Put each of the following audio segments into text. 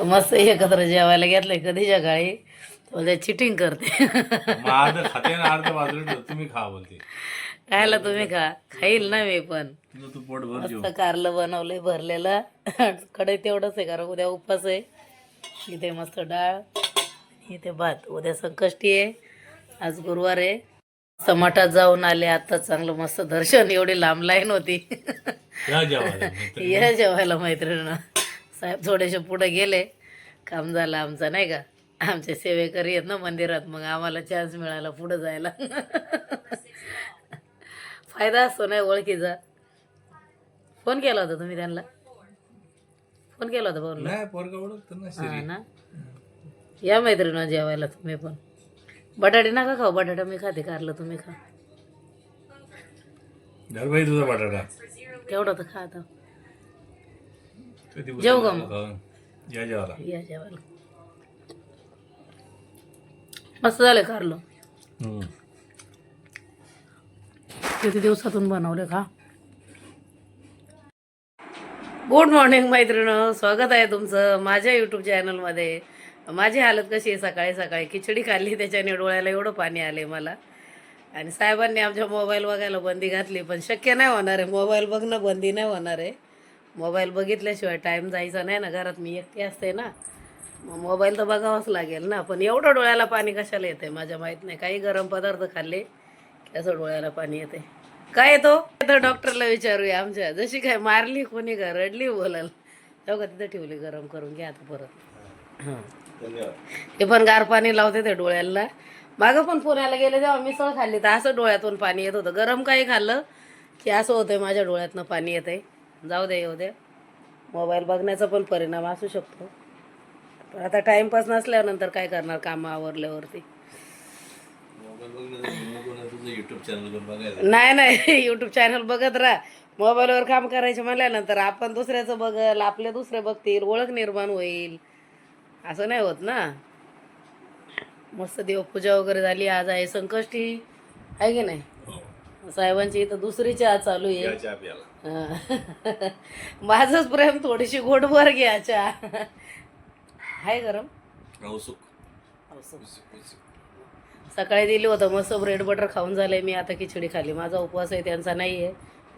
मस्त एकत्र जेवायला घेतलंय कधी सकाळी म्हणजे चिटिंग करते. मग अर्ध खाते ना अर्ध बाजूला ठेव, तुम्ही खा बोलते. खायला तुम्ही खा, खाईल ना मी पण. तुझं तू पोट भर जेव. मस्त कारलं बनवलंय भरलेलं. कडे तेवढंच आहे कारण उद्या उपवास आहे. इथे मस्त डाळ, इथे भात. उद्या संकष्टी आहे, आज गुरुवार आहे. मठात जाऊन आले आता, चांगलं मस्त दर्शन. एवढी लांब लाईन होती. या जेवायला. या जेवायला मैत्रिणी. साहेब थोडेसे पुढे गेले, काम झालं आमचं नाही का. आमचे सेवेकरी आहेत ना मंदिरात, मग आम्हाला चान्स मिळाला पुढे जायला. फायदा असतो नाही ओळखीचा. फोन केला होता तुम्ही त्यांना? फोन केला होता भाऊला? नाही पोरगा ओळखतो ना हा श्री. ना. या मैत्रिणी जेवायला तुम्ही पण. बटाटे नका खाऊ, बटाटा मी खाते. कारलं तुम्ही खा. धर बाई तुझा बटाटा. तेवढं तर खा आता. कधी जेवू का मग? या जेवायला. या जेवायला. मस्त झालं कारलं. किती दिवसातून बनवले का. गुड मॉर्निंग मैत्रिणी, स्वागत आहे तुमचं माझ्या यूट्यूब चॅनलमध्ये. माझी हालत कशी आहे, सकाळी सकाळी खिचडी खाल्ली त्याच्याने डोळ्याला एवढं पाणी आले मला. आणि साहेबांनी आमच्या मोबाईल बघायला बंदी घातली, पण शक्य नाही होणार आहे. मोबाईल बघणं बंदी नाही होणार आहे. मोबाईल बघितल्याशिवाय टाईम जायचा नाही ना. घरात मी एकटी असते ना, मग मोबाईल तर बघावाच लागेल ना. पण एवढं डोळ्याला पाणी कशाला येते माझ्या माहीत नाही. काही गरम पदार्थ खाल्ले की असं डोळ्याला पाणी येते. काय येतो तर डॉक्टरला विचारूया. आमच्या जशी काय मारली कोणी का रडली बोलाल तेव्हा तिथं ठेवली. गरम करून घ्या आता परत. हां, हे पण गार पाणी लावते ते डोळ्याला. मागं पण पुण्याला गेले तेव्हा मिसळ खाल्ली तर असं डोळ्यातून पाणी येत होतं. गरम काही खाल्लं की असं होतंय, माझ्या डोळ्यातनं पाणी येतंय. जाऊ दे येऊ दे. मोबाईल बघण्याचा पण परिणाम असू शकतो. पण आता टाईमपास नसल्यानंतर काय करणार, कामं आवरल्यावरती. युट्यूब चॅनल बघायला नाही नाही, यूट्यूब चॅनल बघत राहा. मोबाईलवर काम करायचे म्हणल्यानंतर आपण दुसऱ्याचं बघल, आपले दुसरे बघतील, ओळख निर्माण होईल. असं नाही होत ना. मस्त देवपूजा वगैरे झाली. आज आहे संकष्टी, आहे की नाही. साहेबांची इथं दुसरी चहा चालू आहे. चहा प्यायला. हां. माझंच प्रेम थोडीशी गोडभर घ्या चहा. आहे गरम. औसुक. सकाळी दिली होतं मस्त ब्रेड बटर खाऊन झालंय. मी आता खिचडी खाल्ली. माझा उपवास आहे, त्यांचा नाही आहे.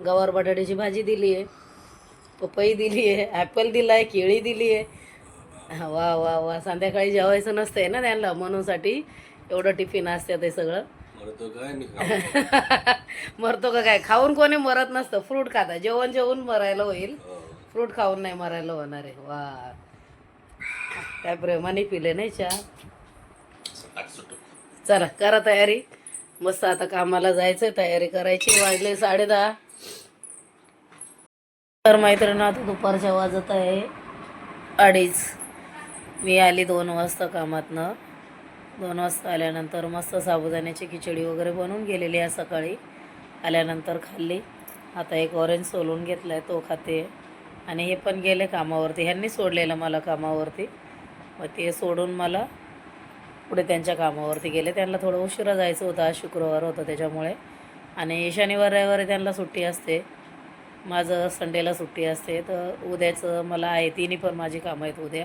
गवार बटाट्याची भाजी दिली आहे, पपई दिली आहे, ॲपल दिला आहे, केळी दिली आहे. वा वा वा. संध्याकाळी जेवायचं नसतंय ना त्यांना, म्हणूनसाठी एवढं टिफिन असतं ते सगळं. मरतो का काय. खाऊन कोणी मरत नसतं, फ्रूट खाता. जेवण जेवून मरायला होईल, फ्रूट खाऊन नाही मरायला होणार आहे. वा, काय प्रेमाने पिले नाही चहा. चला करा तयारी. मस्त आता कामाला जायचं, तयारी करायची. वाजले 10:30. तर मैत्रिणी आता दुपारच्या वाजत आहे 2:30. मी आली 2 वाजता कामातनं. 2 वाजता आल्यानंतर मस्त साबुदाण्याची खिचडी वगैरे बनवून गेलेली आहे सकाळी. आल्यानंतर खाल्ली. आता एक ऑरेंज सोलून घेतला आहे, तो खाते. आणि हे पण गेले कामावरती. ह्यांनी सोडलेलं मला कामावरती, मग ते सोडून मला पुढे त्यांच्या कामावरती गेले. त्यांना थोडं उशिरा जायचं होतं, आज शुक्रवार होतं त्याच्यामुळे. आणि शनिवार रविवारी त्यांना सुट्टी असते, माझं संडेला सुट्टी असते. तर उद्याचं मला आहे, तिन्ही पण माझी कामं आहेत उद्या.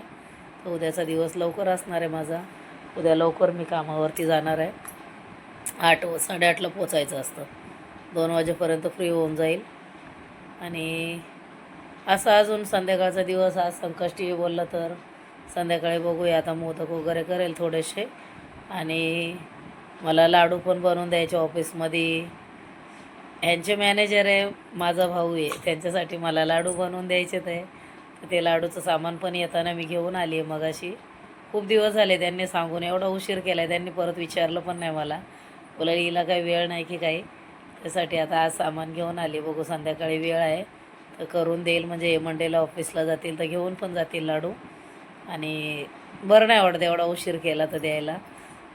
तर उद्याचा दिवस लवकर असणार आहे माझा. उद्या लवकर मी कामावरती जाणार आहे. 8-8:30ला पोचायचं असतं. 2 वाजेपर्यंत फ्री होऊन जाईल. आणि असं अजून संध्याकाळचा दिवस. आज संकष्टी बोललं तर संध्याकाळी बघूया आता. मोदक वगैरे करेल थोडेसे. आणि मला लाडू पण बनवून द्यायचे ऑफिसमध्ये. ह्यांचे मॅनेजर आहे, माझा भाऊ आहे, त्यांच्यासाठी मला लाडू बनवून द्यायचे. ते लाडूचं सामान पण येताना मी घेऊन आली आहे मगाशी. खूप दिवस झाले त्यांनी सांगून, एवढा उशीर केला आहे. त्यांनी परत विचारलं पण नाही मला. बोला हिला काही वेळ नाही की काही. त्यासाठी आता आज सामान घेऊन आली. बघू संध्याकाळी वेळ आहे तर करून देईल. म्हणजे मंडेला ऑफिसला जातील तर घेऊन पण जातील लाडू. आणि बरं नाही वाटत एवढा उशीर केला तर द्यायला,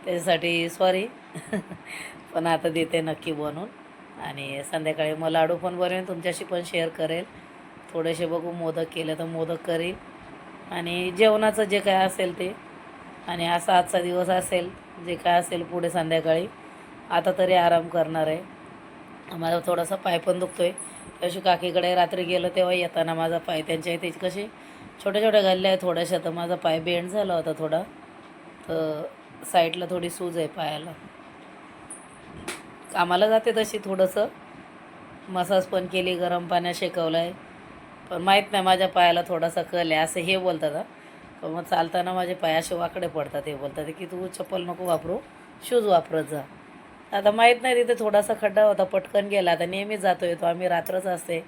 त्याच्यासाठी सॉरी. पण आता देते नक्की बनवून. आणि संध्याकाळी मग लाडू पण बनवेन, तुमच्याशी पण शेअर करेल. थोडेसे बघू, मोदक केले तर मोदक करील. आणि जेवणाचं जे काय असेल ते. आणि असा आजचा दिवस असेल, जे काय असेल पुढे संध्याकाळी. आता तरी आराम करणार आहे. माझा थोडासा पाय पण दुखतो आहे. त्याशी काकीकडे रात्री गेलो तेव्हा येताना माझा पाय, त्यांच्या इथे कशी छोट्या छोट्या घालल्या आहे थोड्याशा, तर माझा पाय बेंड झाला होता थोडा, तर साईडला थोडी सूज आहे पायाला. कामाला जाते तशी, थोडंसं मसाज पण केली, गरम पाण्यात शेकवलं आहे, पण माहीत नाही माझ्या पायाला थोडासा कल आहे असं हे बोलतात. पण मग चालताना माझे पाय असे वाकडे पडतात. हे बोलतात की तू चप्पल नको वापरू, शूज वापरत जा. आता माहीत नाही, तिथे थोडासा खड्डा होता, पटकन गेला. आता नेहमीच जातो येतो आम्ही, रात्रच असते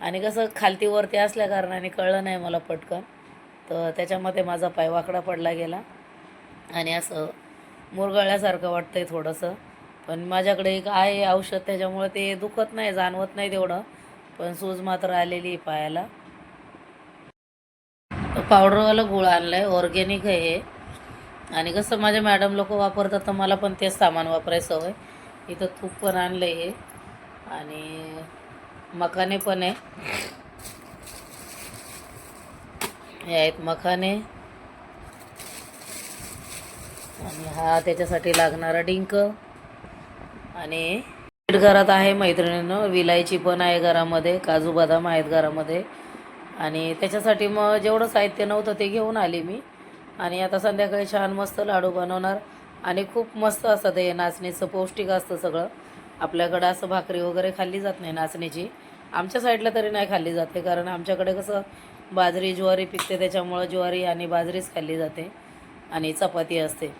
आणि कसं खालती वरती असल्या कारणाने कळलं नाही मला पटकन, तर त्याच्यामध्ये माझा पाय वाकडा पडला गेला आणि असं मुरगळल्यासारखं वाटतं आहे थोडंसं. पण माझ्याकडे एक आहे औषध, त्याच्यामुळे ते दुखत नाही, जाणवत नाही तेवढं, पण सूज मात्र आलेली आहे पायाला. पावडरवाला गुळ आणलं आहे, ऑर्गॅनिक आहे हे. आणि कसं माझ्या मॅडम लोक वापरतात, तर मला पण तेच सामान वापरायचं सवय. इथं तूप पण आणलं आहे हे, आणि मखाने पण आहे. हे आहेत मखाने, आणि हा त्याच्यासाठी लागणारा डिंक. आणि घरात आहे मैत्रिणीनं, विलायची पण आहे घरामध्ये, काजू बदाम आहेत घरामध्ये. आणि त्याच्यासाठी मग जेवढं साहित्य नव्हतं ते घेऊन आले मी. आणि आता संध्याकाळी छान मस्त लाडू बनवणार. आणि खूप मस्त असतं ते, नाचणीचं पौष्टिक असतं सगळं. आपल्याकडं असं भाकरी वगैरे खाल्ली जात नाही नाचणीची, आमच्या साईडला तरी नाही खाल्ली जाते, कारण आमच्याकडे कसं बाजरी ज्वारी पिकते, त्याच्यामुळं ज्वारी आणि बाजरीच खाल्ली जाते आणि चपाती असते.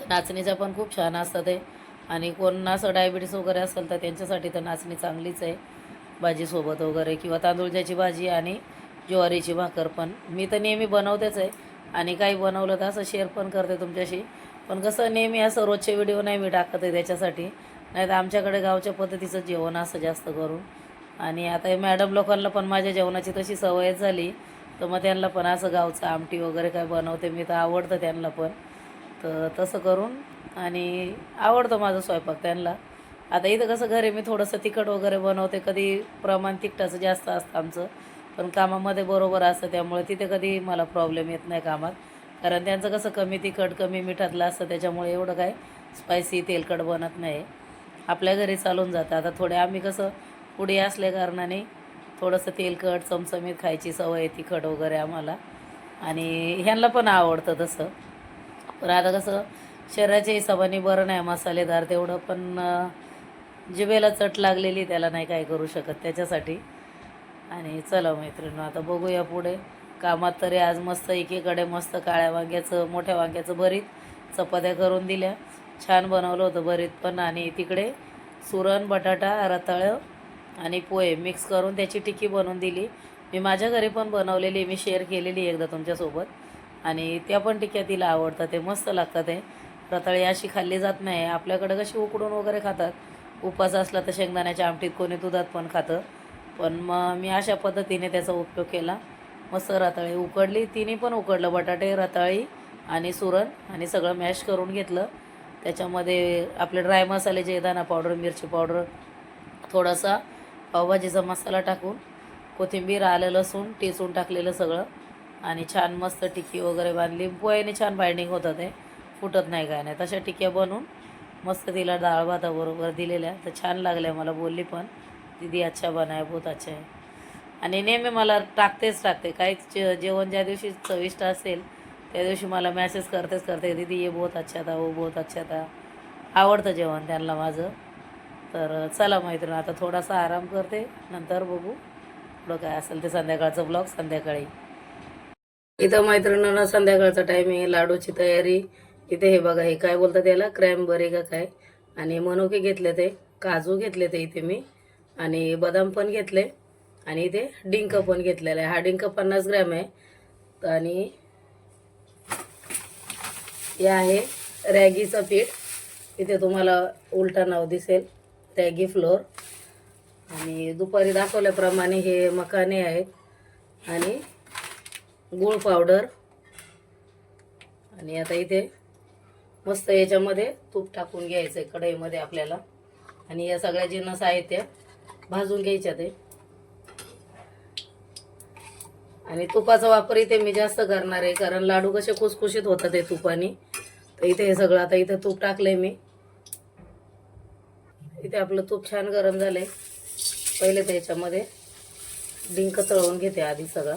नाचणीचं पण खूप छान असतं ते. आणि कोण असं डायबिटीस वगैरे असेल तर त्यांच्यासाठी तर नाचणी चांगलीच आहे, भाजीसोबत वगैरे, किंवा तांदूळच्याची भाजी आणि ज्वारीची भाकर पण मी तर नेहमी बनवतेच आहे. आणि काही बनवलं तर असं शेअर पण करते तुमच्याशी. पण कसं नेहमी असं रोजचे व्हिडिओ नाही मी टाकत आहे त्याच्यासाठी, नाही तर आमच्याकडे गावच्या पद्धतीचं जेवण असं जास्त करून. आणि आता हे मॅडम लोकांना पण माझ्या जेवणाची तशी सवयच झाली, तर मग त्यांना पण असं गावचं आमटी वगैरे काय बनवते मी, तर आवडतं त्यांना पण. तर तसं करून, आणि आवडतं माझा स्वयंपाक त्यांना. आता इथं कसं घरी मी थोडंसं तिखट वगैरे बनवते, कधी प्रमाण तिखटाचं जास्त असतं आमचं, पण कामामध्ये बरोबर असतं, त्यामुळे तिथे कधी मला प्रॉब्लेम येत नाही कामात. कारण त्यांचं कसं कमी तिखट कमी मिठातलं असतं, त्याच्यामुळे एवढं काय स्पायसी तेलकट बनत नाही. आपल्या घरी चालून जातं. आता थोडे आम्ही कसं पुढे असल्या कारणाने थोडंसं तेलकट चमचमीत खायची सवय आहे, तिखट वगैरे आम्हाला. आणि ह्यांना पण आवडतं तसं. पण आता कसं शरीराच्या हिशोबाने बरं नाही मसालेदार तेवढं, पण जिभेला चट लागलेली, त्याला नाही काय करू शकत त्याच्यासाठी. आणि चला मैत्रिणी, आता बघूया पुढे कामात. तरी आज मस्त एकीकडे मस्त काळ्या वांग्याचं मोठ्या वांग्याचं भरीत, चपात्या करून दिल्या, छान बनवलं होतं भरीत पण. आणि तिकडे सुरण बटाटा रताळं आणि पोहे मिक्स करून त्याची टिक्की बनवून दिली. मी माझ्या घरी पण बनवलेली, मी शेअर केलेली एकदा तुमच्यासोबत. आणि त्या पण टिक्क्या तिला आवडतात, ते मस्त लागतात. ते रताळी अशी खाल्ली जात नाही, आपल्याकडं कशी उकडून वगैरे खातात, उपास असला तर शेंगदाण्याच्या आमटीत, कोणी दुधात पण खातं. पण मग मी अशा पद्धतीने त्याचा उपयोग केला. मस्त रताळी उकडली, तिन्ही पण उकडलं, बटाटे रताळी आणि सुरण, आणि सगळं मॅश करून घेतलं. त्याच्यामध्ये आपले ड्राय मसाले जे दाणा पावडर, मिरची पावडर, थोडासा पावभाजीचा मसाला टाकून, कोथिंबीर आलं लसूण टेचून टाकलेलं सगळं, आणि छान मस्त टिक्की वगैरे बांधली. पोह्याने छान बाइंडिंग होतं, ते फुटत नाही काय नाही. तशा टिक्क्या बनवून मस्त तिला डाळ भाताबरोबर दिलेल्या, तर छान लागल्या. मला बोलली पण, दीदी अच्छा बनाय, बहुत अच्छा आहे. आणि नेहमी मला टाकते काही जेवण ज्या दिवशी चविष्ट असेल त्या दिवशी मला मेसेज करते, दीदी ये बहुत अच्छा था, वो बहुत अच्छा था. आवडतं जेवण त्यांना माझं. तर चला मैत्रीण, आता थोडासा आराम करते, नंतर बघू पुढं काय असेल ते, संध्याकाळचं ब्लॉग संध्याकाळी. इथं मैत्रिणींना संध्याकाळचा टाईम आहे, लाडूची तयारी. इथे हे बघा, हे काय बोलतात याला, क्रॅमबरी का काय. आणि मनुके घेतले, ते काजू घेतले ते इथे मी, आणि बदाम पण घेतले, आणि इथे डिंक पण घेतलेला आहे. हा डिंक 50 ग्रॅम आहे. आणि हे आहे रॅगीचं पीठ, इथे तुम्हाला उलटा नाव दिसेल, रॅगी फ्लोअर. आणि दुपारी दाखवल्याप्रमाणे हे मखाने आहेत, आणि गूळ पावडर. आणि आता इथे मस्त याच्यामध्ये तूप टाकून घ्यायचं आहे कढईमध्ये आपल्याला, आणि या सगळ्या जिन्नस आहेत त्या भाजून घ्यायच्या ते. आणि तुपाचा वापर इथे मी जास्त करणार आहे, कारण लाडू कसे खुसखुशीत होतात ते तुपाने. तर इथे हे सगळं, आता इथे तूप टाकलंय मी. इथे आपलं तूप छान गरम झालंय. पहिले तर याच्यामध्ये डिंक तळून घेते आधी सगळा.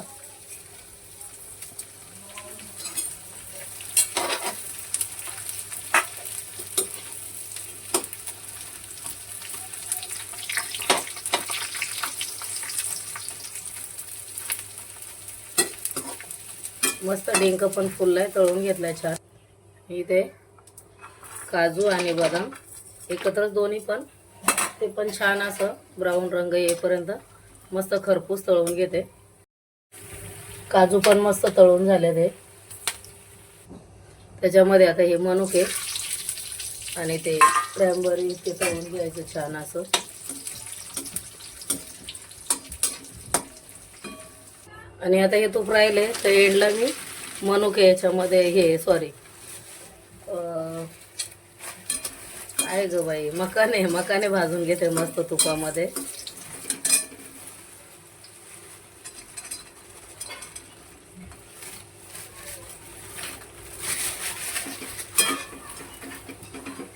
मस्त डिंक पण फुललाय, तळून घेतलाय छान। इथे काजू आणि बदाम एकत्रच दोन्ही पण, ते पण छान असं ब्राऊन रंग येईपर्यंत मस्त खरपूस तळून घेते। काजू पण मस्त तळून झाले ते। त्याच्यामध्ये आता हे मनुके आणि ते क्रॅनबेरी ते तळून घ्यायचं छान असं। आणि आता हे तूप राहिले तर एंडला मी मनुके याच्यामध्ये हे सॉरी आहे ग बाई, मकाने भाजून घेते मस्त तुपामध्ये।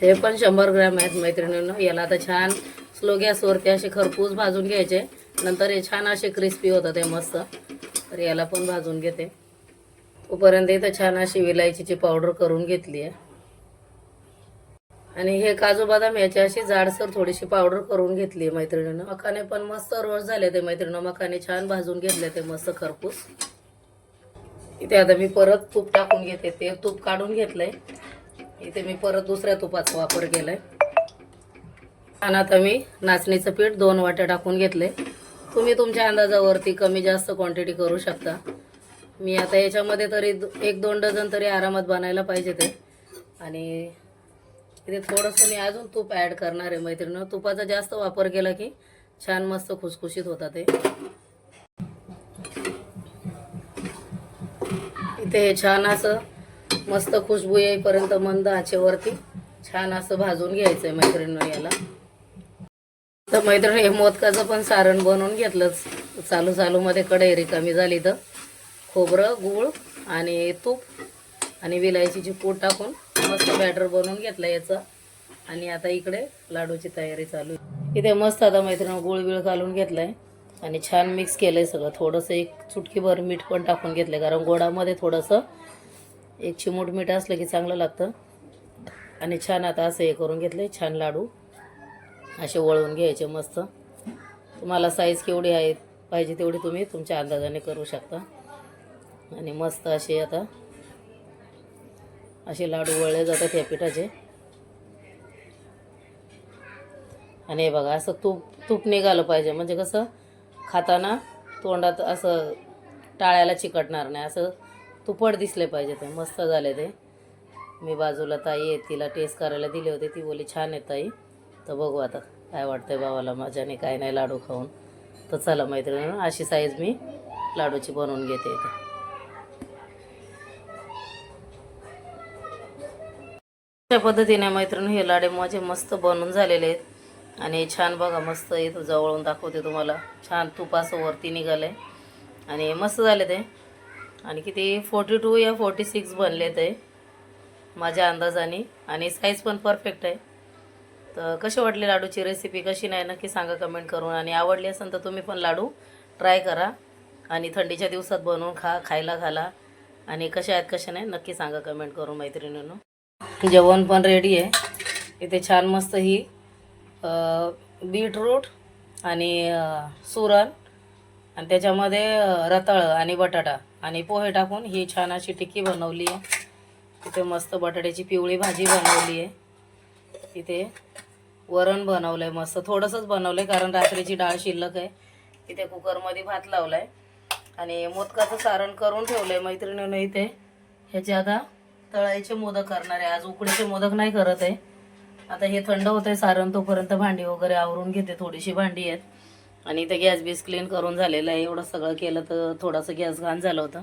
हे पण 100 ग्रॅम आहेत मैत्रिणींनो। याला आता छान स्लो गॅसवरती असे खरपूस भाजून घ्यायचे, नंतर हे छान असे क्रिस्पी होतात ते मस्त। तर याला पण भाजून घेते। तोपर्यंत इथं छान अशी विलायचीची पावडर करून घेतली आहे। आणि हे काजू बदाम याची अशी जाडसर थोडीशी पावडर करून घेतली आहे मैत्रिणींनो। मखाने पण मस्त रोस्ट झाले ते मैत्रिणींनो, मखाने छान भाजून घेतले ते मस्त खरपूस। इथे आता मी परत तूप टाकून घेते, ते तूप काढून घेतलंय। इथे मी परत दुसऱ्या तुपाचा वापर केलाय। आणि आता मी नाचणीचं पीठ 2 वाट्या टाकून घेतले। तुम्ही तुमच्या अंदाजावरती कमी जास्त क्वांटिटी करू शकता। मी आता याच्यामध्ये तरी 1-2 डझन तरी आरामात बनायला पाहिजे ते। आणि इथे थोडंसं मी अजून तूप ॲड करणार आहे मैत्रिणींनो। तुपाचा जास्त वापर केला की छान मस्त खुसखुशीत होतात ते। इथे हे छान असं मस्त खुशबू येईपर्यंत मंद आचेवरती छान असं भाजून घ्यायचंय मैत्रिणींनो याला। तर मैत्रिणी हे मोदकाचं पण सारण बनवून घेतलंच। चालू मध्ये कढई रिकामी झाली तर खोबरं, गूळ आणि तूप आणि विलायचीची पूड टाकून मस्त बॅटर बनवून घेतलं याचं। आणि आता इकडे लाडूची तयारी चालू आहे। इथे मस्त आता मैत्रिणी गूळ बिळ घालून घेतलाय आणि छान मिक्स केलंय सगळं। थोडंसं 1 चुटकीभर मीठ पण टाकून घेतलंय, कारण गोडामध्ये थोडंसं 1 चिमूट मीठ असलं की चांगलं लागतं। आणि छान आता असं हे करून घेतलंय। छान लाडू असे वळवून घ्यायचे मस्त। तुम्हाला साईज केवढी आहे पाहिजे तेवढी तुम्ही तुमच्या अंदाजाने करू शकता। आणि मस्त असे आता असे लाडू वळले जातात या पिठाचे। आणि हे बघा असं तूप निघालं पाहिजे, म्हणजे कसं खाताना तोंडात असं टाळ्याला चिकटणार नाही, असं तुपट दिसले पाहिजे ते। मस्त झाले ते। मी बाजूला ताई आहे तिला टेस्ट करायला दिले होते, ती बोली छान आहे ताई। तर बघू आता काय वाटतंय भावाला माझ्याने काय नाही लाडू खाऊन। तर चला मैत्रिणींनो अशी साईज मी लाडूची बनवून घेते इथे। अशा पद्धतीने मैत्रिणी हे लाडू माझे मस्त बनून झालेले आहेत। आणि छान बघा मस्त इथं जवळून दाखवते तुम्हाला, छान तूप असं वरती निघालंय आणि मस्त झाले ते। आणि किती 42 या 46 बनले ते माझ्या अंदाजाने, आणि साईज पण परफेक्ट आहे। तर कशी वाटली लाडूची रेसिपी, कशी नाही नक्की सांगा कमेंट करून। आणि आवडली असेल तर तुम्ही पण लाडू ट्राय करा आणि थंडीच्या दिवसात बनवून खायला घाला। आणि कशा आहेत कशा नाही नक्की सांगा कमेंट करून मैत्रिणींनो। जेवण पण रेडी आहे। इथे छान मस्त ही बीटरूट आणि सुरण आणि त्याच्यामध्ये रताळ आणि बटाटा आणि पोहे टाकून ही छान अशी टिक्की बनवली आहे। इथे मस्त बटाट्याची पिवळी भाजी बनवली आहे। इथे वरण बनवलं आहे, मस्त थोडंसंच बनवलं आहे कारण रात्रीची डाळ शिल्लक आहे। इथे कुकरमध्ये भात लावला आहे आणि मोदकाचं सारण करून ठेवलं आहे मैत्रिणींनो। इथे ह्याचे आता तळायचे मोदक करणार आहे आज, उकडीचे मोदक नाही करत आहे। आता हे थंड होतंय सारण, तोपर्यंत भांडी वगैरे आवरून घेते, थोडीशी भांडी आहेत। आणि इथे गॅस बीस क्लीन करून झालेलं आहे। एवढं सगळं केलं तर थोडंसं गॅस घाण झालं होतं,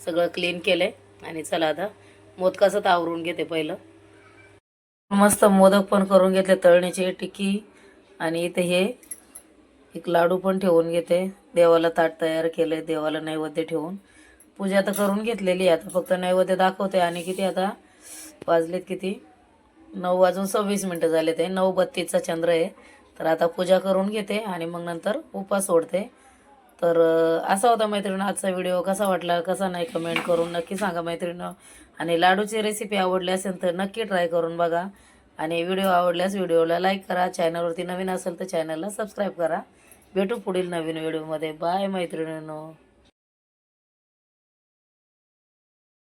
सगळं क्लीन केलंय। आणि चला आता मोदकाचं आवरून घेते पहिलं। मस्त मोदक पण करून घेतले, तळणीची टिक्की आणि इथे हे एक लाडू पण ठेवून घेते। देवाला ताट तयार केलंय, देवाला नैवेद्य ठेवून पूजा तर करून घेतलेली आहे। आता फक्त नैवेद्य दाखवते। आणि किती आता वाजलेत, किती 9:26 झाले ते, 9:32चा चंद्र आहे। तर आता पूजा करून घेते आणि मग नंतर उपास सोडते। तर असा होता मैत्रिणी आजचा व्हिडिओ। कसा वाटला कसा नाही कमेंट करून नक्की सांगा मैत्रिणी। आणि लाडूची रेसिपी आवडली असेल तर नक्की ट्राय करून बघा। आणि व्हिडिओ आवडल्यास व्हिडिओला लाईक करा, चॅनलवरती नवीन असेल तर चॅनलला सबस्क्राईब करा। भेटू पुढील नवीन व्हिडिओमध्ये। बाय मैत्रिणींनो।